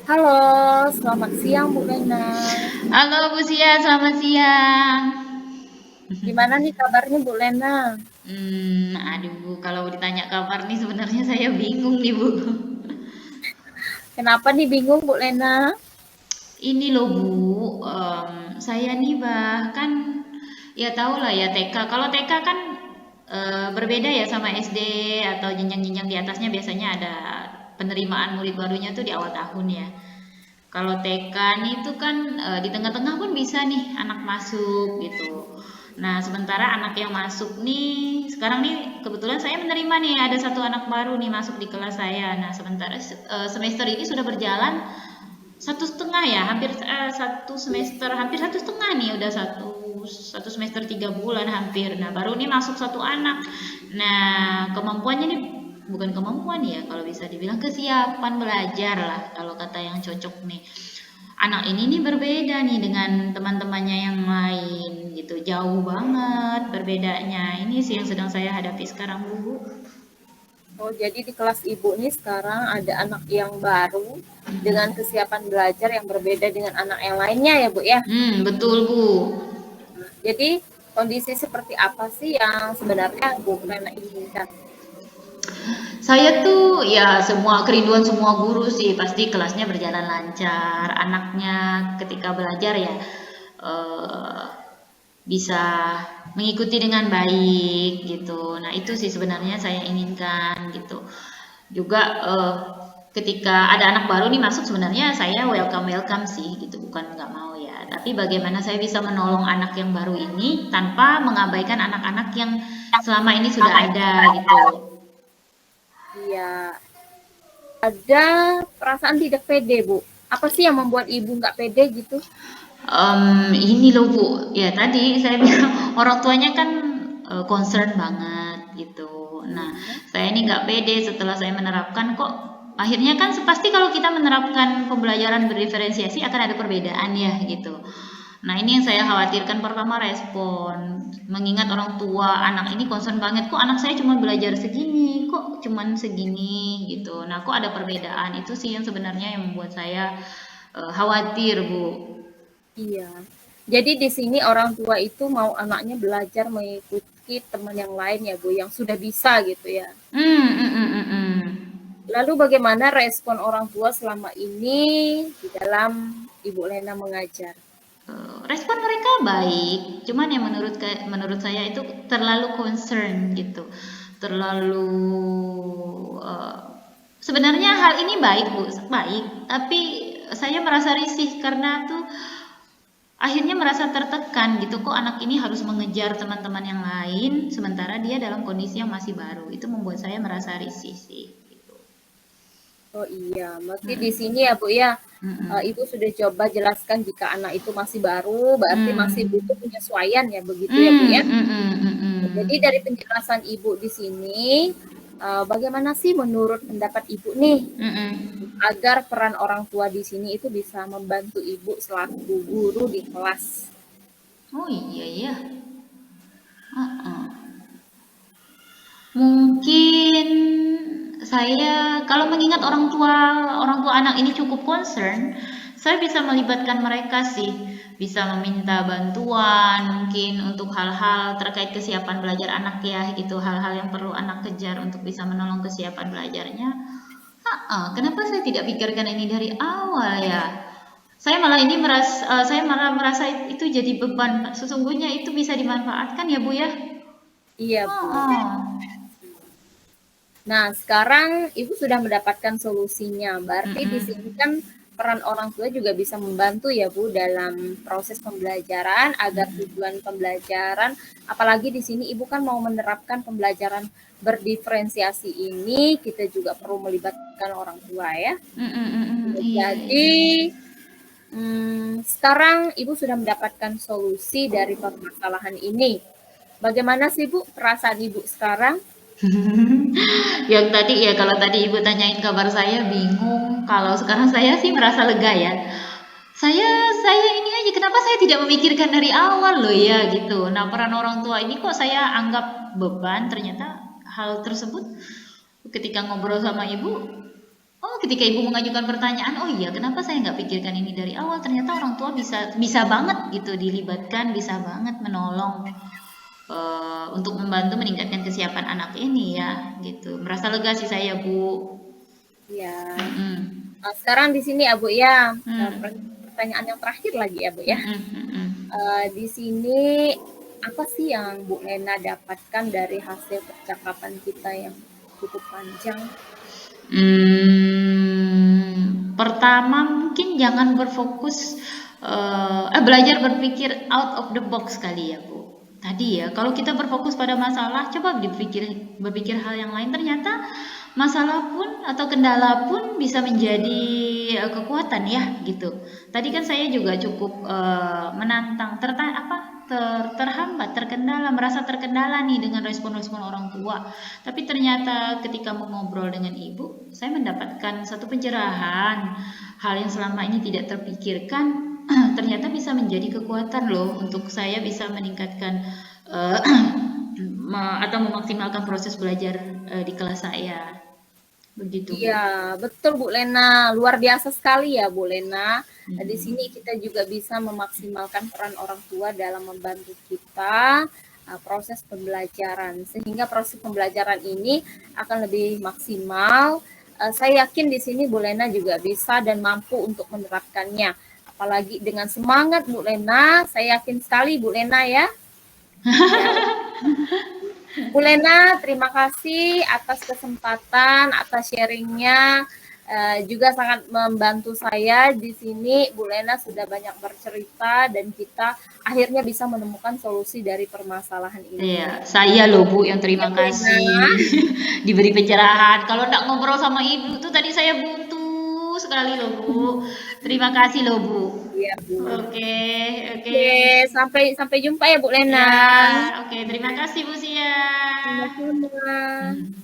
Halo, selamat siang Bu Lena. Halo Bu Sia, selamat siang. Gimana nih kabarnya Bu Lena? Aduh Bu, kalau ditanya kabar nih sebenarnya saya bingung nih Bu. Kenapa nih bingung Bu Lena? Ini loh Bu, saya nih bahkan ya tahu lah ya TK. Kalau TK kan berbeda ya sama SD atau jenjang-jenjang di atasnya biasanya ada penerimaan murid barunya tuh di awal tahun ya. Kalau TK nih tuh kan di tengah-tengah pun bisa nih anak masuk gitu. Nah, sementara anak yang masuk nih, sekarang nih kebetulan saya menerima nih ada satu anak baru nih masuk di kelas saya. Nah, sementara semester ini sudah berjalan 1,5 ya, hampir 1 semester, hampir 1,5 nih, udah satu semester 3 bulan hampir. Nah, baru nih masuk satu anak. Nah, kemampuannya nih bukan kemampuan ya, kalau bisa dibilang kesiapan belajar lah, kalau kata yang cocok nih. Anak ini nih berbeda nih dengan teman-temannya yang lain gitu, jauh banget berbedanya. Ini sih yang sedang saya hadapi sekarang, Bu. Oh, jadi di kelas Ibu nih sekarang ada anak yang baru dengan kesiapan belajar yang berbeda dengan anak yang lainnya ya Bu ya. Betul, Bu. Jadi kondisi seperti apa sih yang sebenarnya Bu Lena inginkan? Saya tuh ya semua kerinduan semua guru sih pasti kelasnya berjalan lancar, anaknya ketika belajar ya eh, bisa mengikuti dengan baik gitu. Nah itu sih sebenarnya saya inginkan gitu. Juga ketika ada anak baru nih masuk sebenarnya saya welcome welcome sih gitu, bukan nggak mau ya. Tapi bagaimana saya bisa menolong anak yang baru ini tanpa mengabaikan anak-anak yang selama ini sudah ada gitu. Iya, ada perasaan tidak pede Bu. Apa sih yang membuat Ibu nggak pede gitu? Ini loh Bu, ya tadi saya bilang orang tuanya kan concern banget gitu. Nah, saya ini nggak pede setelah saya menerapkan kok. Akhirnya kan pasti kalau kita menerapkan pembelajaran berdiferensiasi akan ada perbedaan ya gitu. Nah, ini yang saya khawatirkan pertama respon. Mengingat orang tua anak ini concern banget, kok anak saya cuma belajar segini, kok cuman segini gitu. Nah, kok ada perbedaan. Itu sih yang sebenarnya yang membuat saya khawatir, Bu. Iya. Jadi di sini orang tua itu mau anaknya belajar mengikuti teman yang lain ya Bu, yang sudah bisa gitu ya. Hmm. Lalu bagaimana respon orang tua selama ini di dalam Ibu Lena mengajar? Respon mereka baik, cuman yang menurut saya itu terlalu concern gitu, terlalu eh, sebenarnya hal ini baik Bu, baik, tapi saya merasa risih karena tuh akhirnya merasa tertekan gitu, kok anak ini harus mengejar teman-teman yang lain sementara dia dalam kondisi yang masih baru, itu membuat saya merasa risih sih gitu. Oh iya, berarti di Mm-mm. sini ya Bu ya, Mm-mm. Ibu sudah coba jelaskan jika anak itu masih baru, berarti masih butuh Mm. penyesuaian ya, begitu ya Bu Mm, ya? mm, mm, Jadi mm. dari penjelasan Ibu di sini, bagaimana sih menurut pendapat Ibu nih Mm-mm. agar peran orang tua di sini itu bisa membantu Ibu selaku guru di kelas? Oh iya ya. Heeh. Mungkin saya kalau mengingat orang tua anak ini cukup concern, saya bisa melibatkan mereka sih, bisa meminta bantuan mungkin untuk hal-hal terkait kesiapan belajar anak ya gitu, hal-hal yang perlu anak kejar untuk bisa menolong kesiapan belajarnya. Kenapa saya tidak pikirkan ini dari awal ya? Saya malah merasa itu jadi beban. Sesungguhnya itu bisa dimanfaatkan ya Bu ya. Iya Bu. Heeh. Nah, sekarang Ibu sudah mendapatkan solusinya. Berarti di sini Mm-mm. kan peran orang tua juga bisa membantu ya Bu dalam proses pembelajaran agar tujuan pembelajaran, apalagi di sini Ibu kan mau menerapkan pembelajaran berdiferensiasi ini, kita juga perlu melibatkan orang tua ya. Iya, Jadi iya. sekarang Ibu sudah mendapatkan solusi dari permasalahan ini. Bagaimana sih Bu perasaan Ibu sekarang? Yang tadi ya kalau tadi Ibu tanyain kabar saya bingung. Kalau sekarang saya sih merasa lega ya. Saya ini aja kenapa saya tidak memikirkan dari awal loh ya gitu. Nah, peran orang tua ini kok saya anggap beban, ternyata hal tersebut ketika ngobrol sama Ibu Oh, ketika ibu mengajukan pertanyaan, oh iya, kenapa saya nggak pikirkan ini dari awal? Ternyata orang tua bisa bisa banget gitu dilibatkan, bisa banget menolong untuk membantu meningkatkan kesiapan anak ini ya, gitu. Merasa lega sih saya, Bu. Ya. Mm-mm. Sekarang di sini ya Bu ya, Hmm. pertanyaan yang terakhir lagi ya Bu ya. Mm-mm. Mm-mm. Di sini apa sih yang Bu Lena dapatkan dari hasil percakapan kita yang cukup panjang? Pertama mungkin jangan berfokus belajar berpikir out of the box kali ya Bu. Tadi ya, kalau kita berfokus pada masalah, coba berpikir hal yang lain. Ternyata masalah pun atau kendala pun bisa menjadi kekuatan ya gitu. Tadi kan saya juga cukup menantang, terhambat, terkendala, merasa terkendala nih dengan respon-respon orang tua. Tapi ternyata ketika mengobrol dengan ibu, saya mendapatkan satu pencerahan. Hal yang selama ini tidak terpikirkan, ternyata bisa menjadi kekuatan loh untuk saya bisa meningkatkan eh, atau memaksimalkan proses belajar di kelas saya. Begitu, Bu. Iya, betul Bu Lena. Luar biasa sekali ya Bu Lena. Di sini Mm-mm. kita juga bisa memaksimalkan peran orang tua dalam membantu kita proses pembelajaran. Sehingga proses pembelajaran ini akan lebih maksimal. Saya yakin di sini Bu Lena juga bisa dan mampu untuk menerapkannya. Apalagi dengan semangat Bu Lena, saya yakin sekali Bu Lena ya. Ya, Bu Lena, terima kasih atas kesempatan, atas sharingnya. Juga sangat membantu saya di sini. Bu Lena sudah banyak bercerita dan kita akhirnya bisa menemukan solusi dari permasalahan Iya, ini. saya loh Bu yang Ya, terima Bu Lena. kasih diberi pencerahan. Kalau nggak ngobrol sama Ibu tuh tadi saya buntu sekali loh Bu. Terima kasih loh Bu. Iya, Bu. Oke, oke. Oke, sampai sampai jumpa ya Bu Lena. Ya, oke. Terima kasih Bu Sia. Sama-sama.